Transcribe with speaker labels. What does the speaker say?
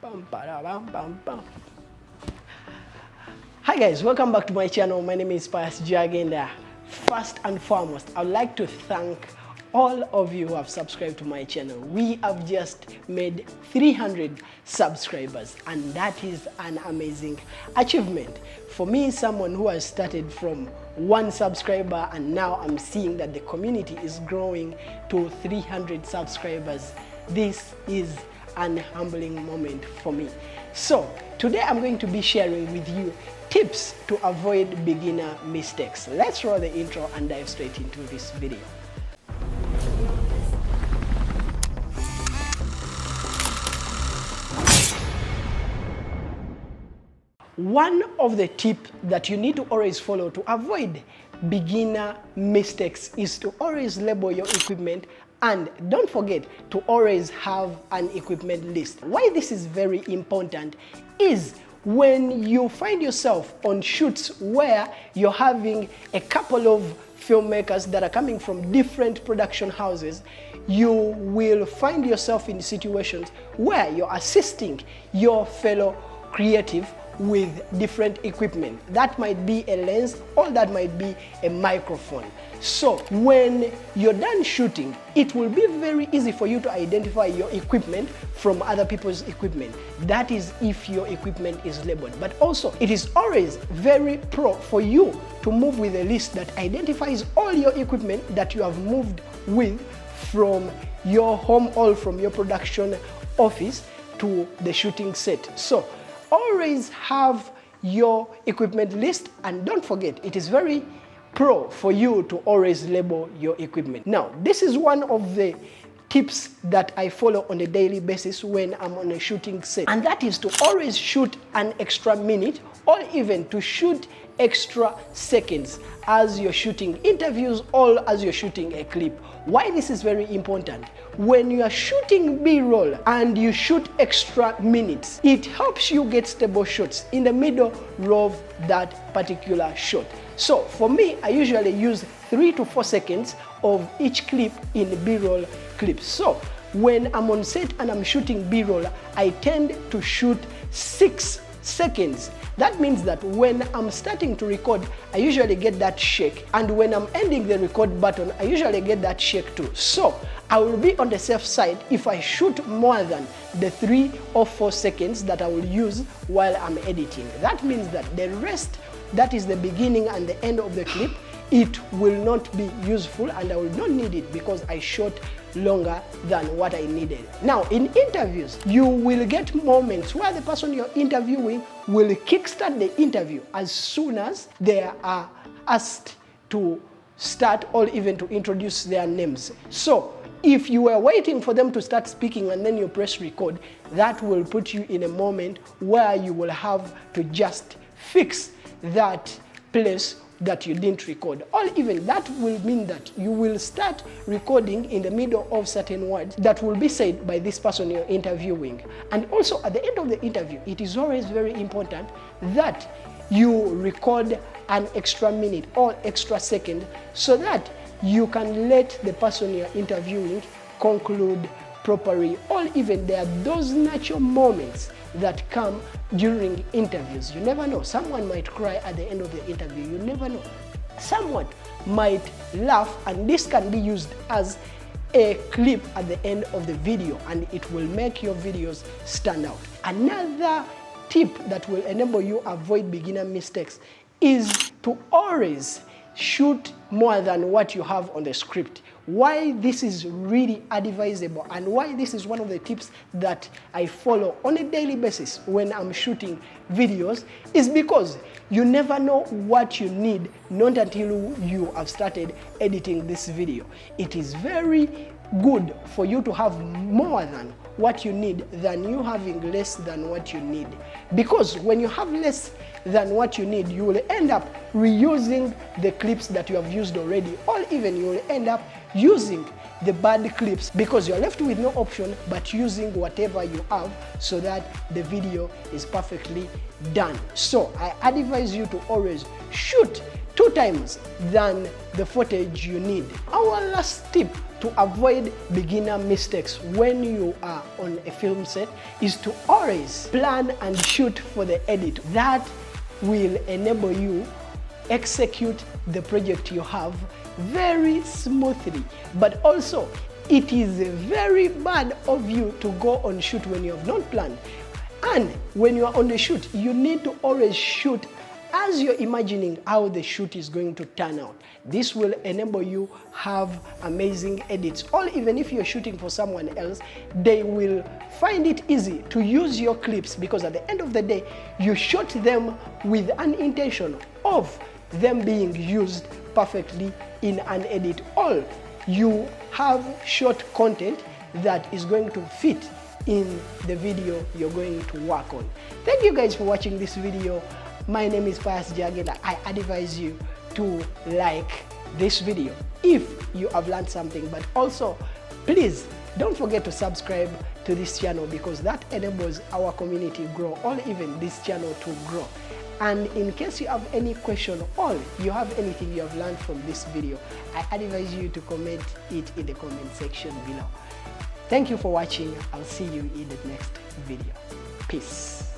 Speaker 1: Bum, bada, bum, bum, bum. Hi guys, welcome back to my channel. My name is Pius Jagenda. First and foremost, I would like to thank all of you who have subscribed to my channel. We have just made 300 subscribers, and that is an amazing achievement. For me, someone who has started from 1 subscriber and now I'm seeing that the community is growing to 300 subscribers. This is an humbling moment for me. So today I'm going to be sharing with you tips to avoid beginner mistakes. Let's roll the intro and dive straight into this video. One of the tips that you need to always follow to avoid beginner mistakes is to always label your equipment, and don't forget to always have an equipment list. Why this is very important is when you find yourself on shoots where you're having a couple of filmmakers that are coming from different production houses, you will find yourself in situations where you're assisting your fellow creative with different equipment. That might be a lens or that might be a microphone. So when you're done shooting, it will be very easy for you to identify your equipment from other people's equipment. That is if your equipment is labeled. But also, it is always very pro for you to move with a list that identifies all your equipment that you have moved with from your home or from your production office to the shooting set. So always have your equipment list, and don't forget, it is very pro for you to always label your equipment. Now, this is one of the tips that I follow on a daily basis when I'm on a shooting set, and that is to always shoot an extra minute or even to shoot extra seconds as you're shooting interviews or as you're shooting a clip. Why this is very important? When you are shooting B-roll and you shoot extra minutes, it helps you get stable shots in the middle of that particular shot. So for me, I usually use 3 to 4 seconds of each clip in B-roll clips. So when I'm on set and I'm shooting B-roll, I tend to shoot 6 seconds. That means that when I'm starting to record, I usually get that shake, and when I'm ending the record button, I usually get that shake too. So I will be on the safe side if I shoot more than the 3 or 4 seconds that I will use while I'm editing. That means that the rest, that is the beginning and the end of the clip, it will not be useful and I will not need it because I shot longer than what I needed. Now, in interviews, you will get moments where the person you're interviewing will kickstart the interview as soon as they are asked to start or even to introduce their names. So if you were waiting for them to start speaking and then you press record, that will put you in a moment where you will have to just fix that place that you didn't record, or even that will mean that you will start recording in the middle of certain words that will be said by this person you're interviewing. And also at the end of the interview, it is always very important that you record an extra minute or extra second so that you can let the person you're interviewing conclude properly, or even there are those natural moments that come during interviews. You never know. Someone might cry at the end of the interview. You never know. Someone might laugh, and this can be used as a clip at the end of the video, and it will make your videos stand out. Another tip that will enable you avoid beginner mistakes is to always shoot more than what you have on the script. Why this is really advisable and why this is one of the tips that I follow on a daily basis when I'm shooting videos is because you never know what you need, not until you have started editing this video. It is very good for you to have more than what you need than you having less than what you need. Because when you have less than what you need, you will end up reusing the clips that you have used already, or even you will end up using the bad clips because you're left with no option but using whatever you have so that the video is perfectly done. So I advise you to always shoot 2 times than the footage you need. Our last tip to avoid beginner mistakes when you are on a film set is to always plan and shoot for the edit. That will enable you execute the project you have very smoothly. But also, it is very bad of you to go on shoot when you have not planned. And when you are on the shoot, you need to always shoot as you're imagining how the shoot is going to turn out. This will enable you have amazing edits. Or even if you're shooting for someone else, they will find it easy to use your clips, because at the end of the day, you shot them with an intention of them being used perfectly in an edit. Or you have short content that is going to fit in the video you're going to work on. Thank you guys for watching this video. My name is Pius Jagenda. I advise you to like this video if you have learned something, but also please don't forget to subscribe to this channel, because that enables our community grow, or even this channel to grow. And in case you have any question or you have anything you have learned from this video, I advise you to comment it in the comment section below. Thank you for watching. I'll see you in the next video. Peace.